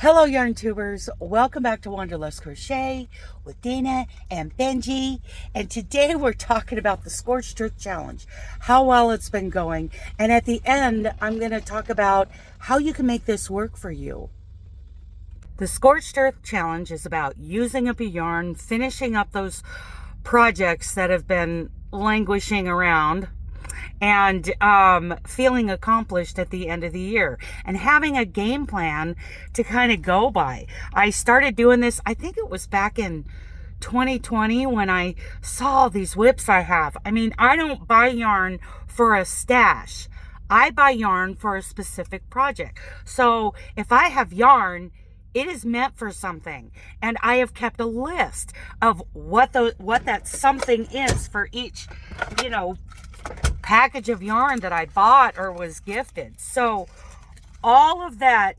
Hello YarnTubers, welcome back to Wanderlust Crochet with Dana and Benji, and today we're talking about the Scorched Earth Challenge, how well it's been going, and at the end I'm going to talk about how you can make this work for you. The Scorched Earth Challenge is about using up a yarn, finishing up those projects that have been languishing around, and feeling accomplished at the end of the year and having a game plan to kind of go by. I started doing this, I think it was back in 2020 when I saw these whips I have. I mean, I don't buy yarn for a stash. I buy yarn for a specific project. So if I have yarn, it is meant for something, and I have kept a list of what that something is for each, package of yarn that I bought or was gifted. So all of that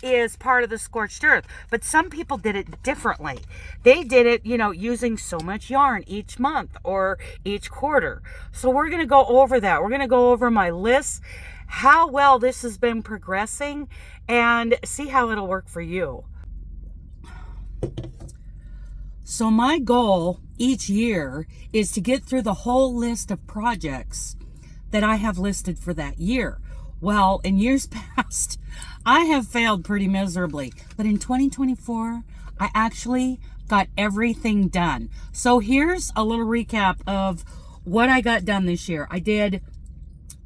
is part of the Scorched Earth, but some people did it differently. They did it, using so much yarn each month or each quarter. So we're going to go over that. We're going to go over my list, how well this has been progressing, and see how it'll work for you. So my goal each year is to get through the whole list of projects that I have listed for that year. Well, in years past, I have failed pretty miserably, but in 2024, I actually got everything done. So here's a little recap of what I got done this year. I did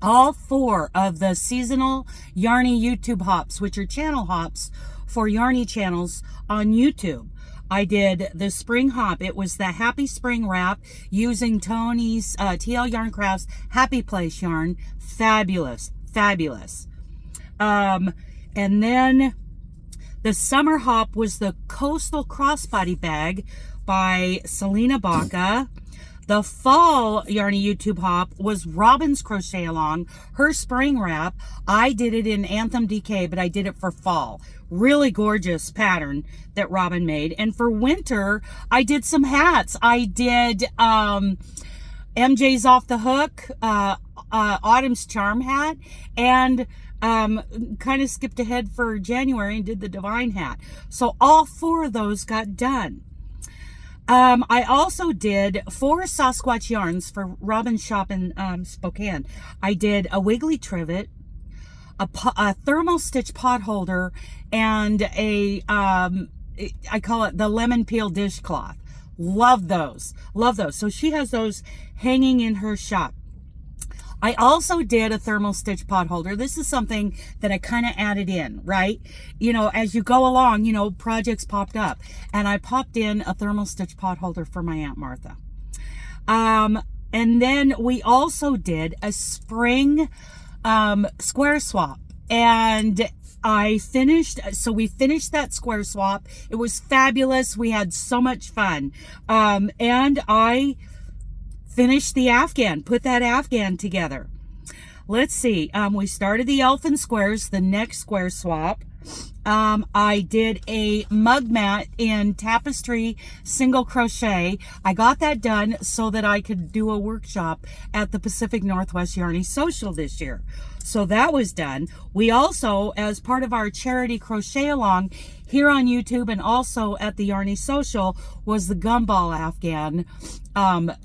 all 4 of the seasonal Yarny YouTube hops, which are channel hops for Yarny channels on YouTube. I did the spring hop. It was the Happy Spring wrap using Tony's TL Yarn Crafts Happy Place yarn. Fabulous, fabulous. And then the summer hop was the Coastal Crossbody bag by Selena Baca. The fall Yarny YouTube hop was Robin's Crochet Along, her spring wrap. I did it in Anthem DK, but I did it for fall. Really gorgeous pattern that Robin made. And for winter, I did some hats. I did MJ's Off the Hook, Autumn's Charm hat, and kind of skipped ahead for January and did the Divine hat. So all 4 of those got done. I also did 4 Sasquatch yarns for Robin's shop in Spokane. I did a wiggly trivet, a thermal stitch pot holder, and I call it the lemon peel dishcloth. Love those. Love those. So she has those hanging in her shop. I also did a thermal stitch pot holder. This is something that I kind of added in, right? As you go along, projects popped up. And I popped in a thermal stitch pot holder for my Aunt Martha. And then we also did a spring square swap. And we finished that square swap. It was fabulous. We had so much fun. And I finished the Afghan, put that Afghan together. Let's see. We started the elfin squares, the next square swap. I did a mug mat in tapestry single crochet. I got that done so that I could do a workshop at the Pacific Northwest Yarny Social this year. So that was done. We also, as part of our charity crochet along here on YouTube and also at the Yarny Social, was the gumball Afghan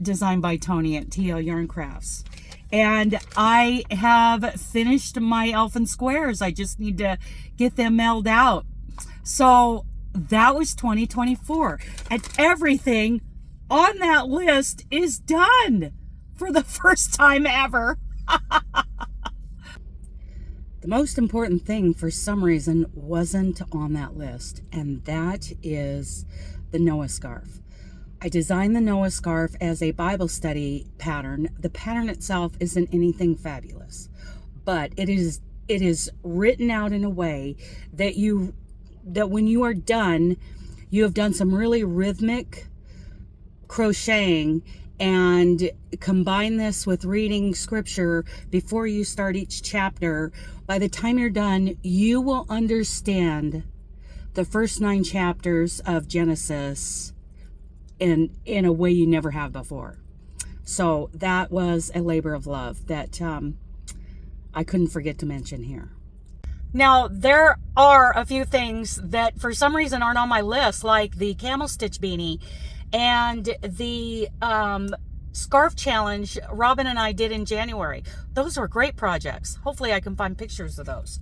designed by Tony at TL Yarn Crafts. And I have finished my elfin squares. I just need to get them mailed out. So that was 2024. And everything on that list is done for the first time ever. The most important thing for some reason wasn't on that list, and that is the Noah scarf. I designed the Noah scarf as a Bible study pattern. The pattern itself isn't anything fabulous, but it is written out in a way that when you are done, you have done some really rhythmic crocheting, and combine this with reading scripture before you start each chapter. By the time you're done, you will understand the first 9 chapters of Genesis in a way you never have before. So that was a labor of love that I couldn't forget to mention here. Now, there are a few things that for some reason aren't on my list, like the camel stitch beanie and the scarf challenge Robin and I did in January. Those were great projects. Hopefully I can find pictures of those.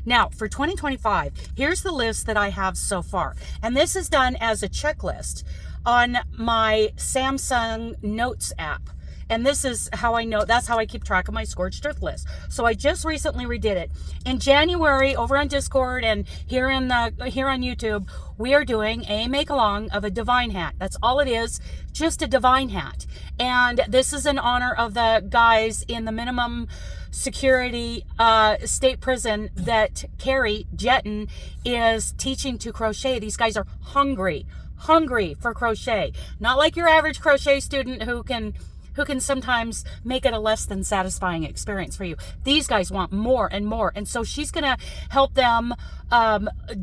Now, for 2025, here's the list that I have so far. And this is done as a checklist on my Samsung Notes app. And this is how I know, that's how I keep track of my Scorched Earth list. So I just recently redid it. In January, over on Discord and here on YouTube, we are doing a make-along of a divine hat. That's all it is, just a divine hat. And this is in honor of the guys in the minimum security state prison that Carrie Jetton is teaching to crochet. These guys are hungry for crochet. Not like your average crochet student who can sometimes make it a less than satisfying experience for you. These guys want more and more. And so she's going to help them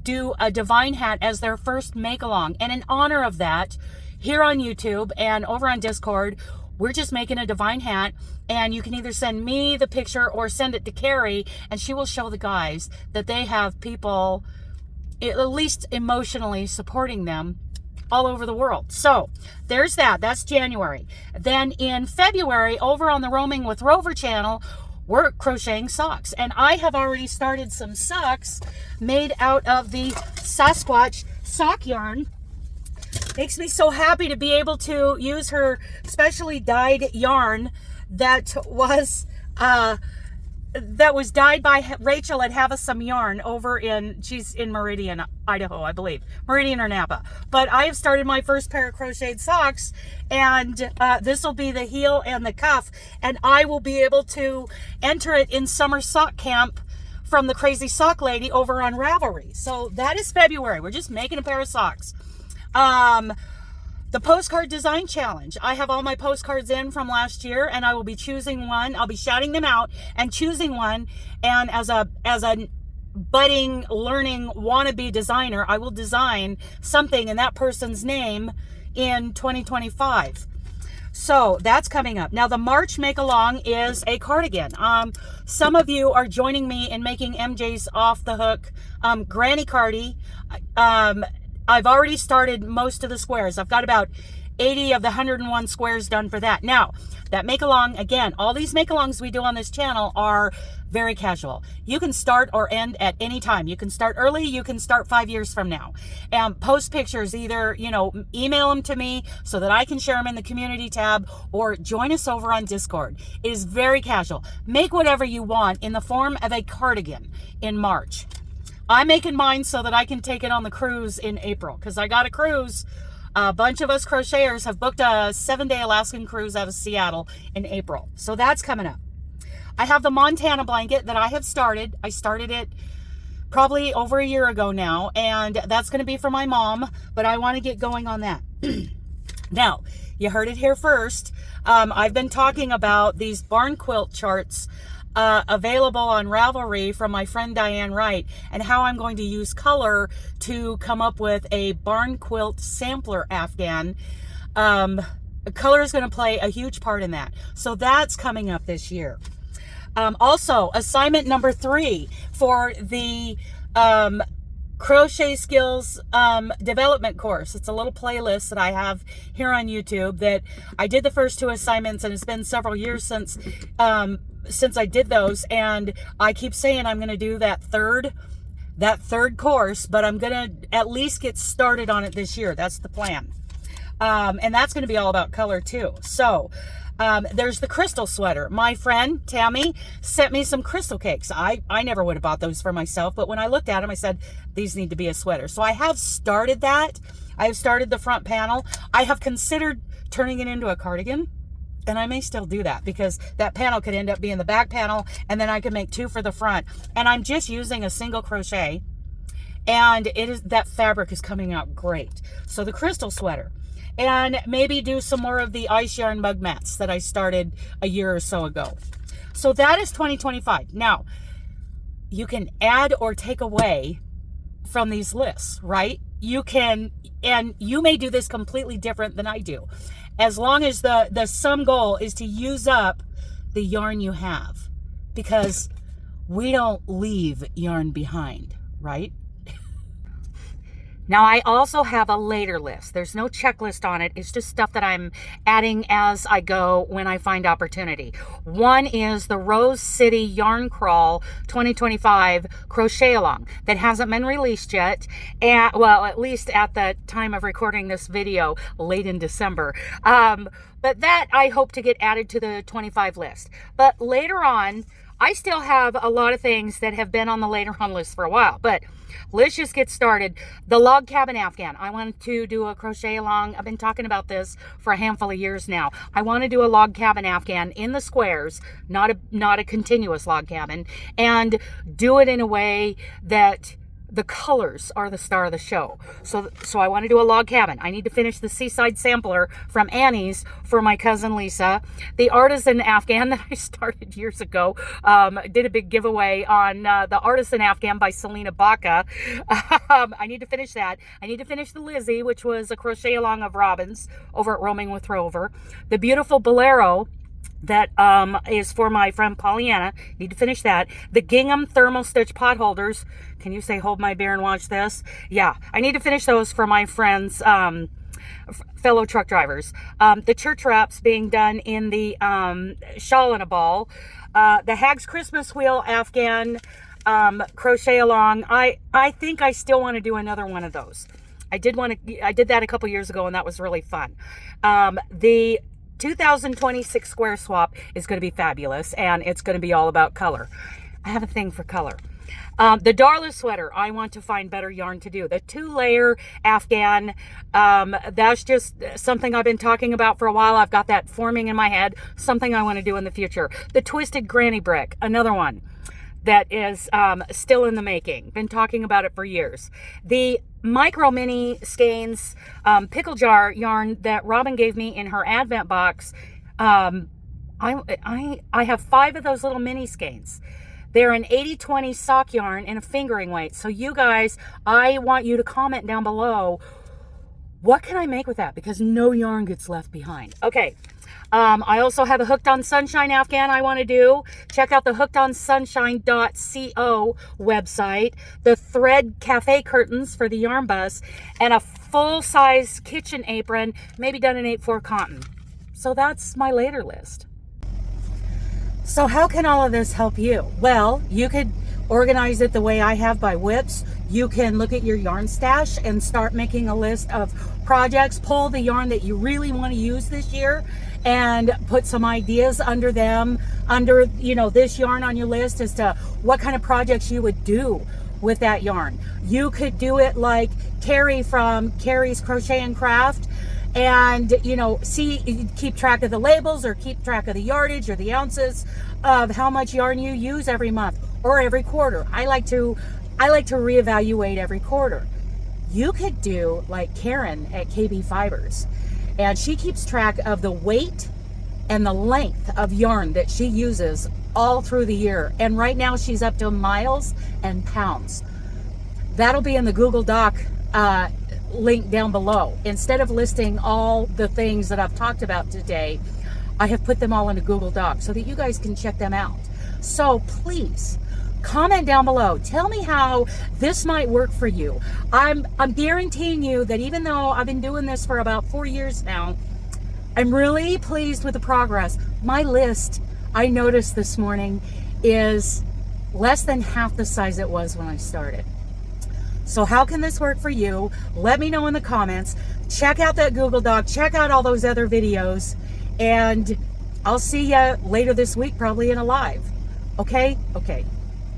do a divine hat as their first make-along. And in honor of that, here on YouTube and over on Discord, we're just making a divine hat. And you can either send me the picture or send it to Carrie, and she will show the guys that they have people, at least emotionally, supporting them all over the world. So there's that. That's January. Then in February, over on the Roaming with Rover channel, we're crocheting socks. And I have already started some socks made out of the Sasquatch sock yarn. Makes me so happy to be able to use her specially dyed yarn that was dyed by Rachel at Have Some Yarn over she's in Meridian, Idaho, I believe. Meridian or Napa. But I have started my first pair of crocheted socks, and this will be the heel and the cuff, and I will be able to enter it in summer sock camp from the Crazy Sock Lady over on Ravelry. So that is February. We're just making a pair of socks. The postcard design challenge. I have all my postcards in from last year, and I will be choosing one. I'll be shouting them out and choosing one. And as a budding, learning, wannabe designer, I will design something in that person's name in 2025. So that's coming up. Now the March make-along is a cardigan. Some of you are joining me in making MJ's off the hook granny cardi. I've already started most of the squares. I've got about 80 of the 101 squares done for that. Now, that make-along, again, all these make-alongs we do on this channel are very casual. You can start or end at any time. You can start early, you can start 5 years from now. And post pictures, either, email them to me so that I can share them in the community tab, or join us over on Discord. It is very casual. Make whatever you want in the form of a cardigan in March. I'm making mine so that I can take it on the cruise in April, because I got a cruise. A bunch of us crocheters have booked a 7-day Alaskan cruise out of Seattle in April. So that's coming up. I have the Montana blanket that I have started. I started it probably over a year ago now, and that's going to be for my mom, but I want to get going on that. Now, you heard it here first. I've been talking about these barn quilt charts available on Ravelry from my friend Diane Wright, and how I'm going to use color to come up with a barn quilt sampler Afghan. Color is going to play a huge part in that. So that's coming up this year. Also, assignment number 3 for the crochet skills development course. It's a little playlist that I have here on YouTube that I did the first 2 assignments, and it's been several years since I did those, and I keep saying I'm going to do that third course, but I'm going to at least get started on it this year. That's the plan. And that's going to be all about color too. So there's the crystal sweater. My friend Tammy sent me some crystal cakes. I never would have bought those for myself, but when I looked at them, I said, these need to be a sweater. So I have started that. I have started the front panel. I have considered turning it into a cardigan. And I may still do that, because that panel could end up being the back panel, and then I could make 2 for the front. And I'm just using a single crochet, and that fabric is coming out great. So the crystal sweater, and maybe do some more of the ice yarn mug mats that I started a year or so ago. So that is 2025. Now, you can add or take away from these lists, right? You can, and you may do this completely different than I do, as long as the sum goal is to use up the yarn you have. Because we don't leave yarn behind, right? Now, I also have a later list. There's no checklist on it. It's just stuff that I'm adding as I go when I find opportunity. One is the Rose City Yarn Crawl 2025 Crochet Along that hasn't been released yet. And, well, at least at the time of recording this video, late in December. But that I hope to get added to the 25 list. But later on, I still have a lot of things that have been on the later on list for a while, but let's just get started. The log cabin afghan. I want to do a crochet along. I've been talking about this for a handful of years now. I want to do a log cabin afghan in the squares, not a continuous log cabin, and do it in a way that the colors are the star of the show. So I want to do a log cabin. I need to finish the Seaside Sampler from Annie's for my cousin Lisa. The artisan afghan that I started years ago, did a big giveaway on the artisan afghan by Selena Baca. I need to finish that. I need to finish the Lizzie, which was a crochet along of Robin's over at Roaming with Rover. The beautiful Bolero that is for my friend Pollyanna. Need to finish that. The gingham thermal stitch pot holders. Can you say hold my beer and watch this? Yeah, I need to finish those for my friends, fellow truck drivers. The church wraps being done in the shawl and a ball. The Hag's Christmas Wheel Afghan crochet along. I think I still want to do another one of those. I did that a couple years ago and that was really fun. The 2026 square swap is going to be fabulous, and it's going to be all about color. I have a thing for color. The Darla sweater, I want to find better yarn to do. The 2-layer afghan, that's just something I've been talking about for a while. I've got that forming in my head, something I want to do in the future. The twisted granny brick, another one that is still in the making. Been talking about it for years. The micro mini skeins pickle jar yarn that Robin gave me in her advent box. I have 5 of those little mini skeins. They're an 80-20 sock yarn in a fingering weight. So you guys, I want you to comment down below, what can I make with that? Because no yarn gets left behind. Okay. I also have a Hooked on Sunshine afghan I want to do. Check out the hookedonsunshine.co website. The thread cafe curtains for the yarn bus, and a full-size kitchen apron, maybe done in 8/4 cotton. So that's my later list. So how can all of this help you? Well, you could organize it the way I have by whips. You can look at your yarn stash and start making a list of projects. Pull the yarn that you really want to use this year and put some ideas under them, under, you know, this yarn on your list as to what kind of projects you would do with that yarn. You could do it like Carrie from Carrie's Crochet and Craft, and, you know, keep track of the labels or keep track of the yardage or the ounces of how much yarn you use every month or every quarter. I like to reevaluate every quarter. You could do like Karen at KB Fibers, and she keeps track of the weight and the length of yarn that she uses all through the year. And right now she's up to miles and pounds. That'll be in the Google Doc link down below. Instead of listing all the things that I've talked about today, I have put them all in a Google Doc so that you guys can check them out. So please comment down below. Tell me how this might work for you. I'm guaranteeing you that even though I've been doing this for about 4 years now, I'm really pleased with the progress. My list, I noticed this morning, is less than half the size it was when I started. So how can this work for you? Let me know in the comments. Check out that Google Doc. Check out all those other videos. And I'll see you later this week, probably in a live. Okay? Okay.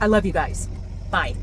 I love you guys. Bye.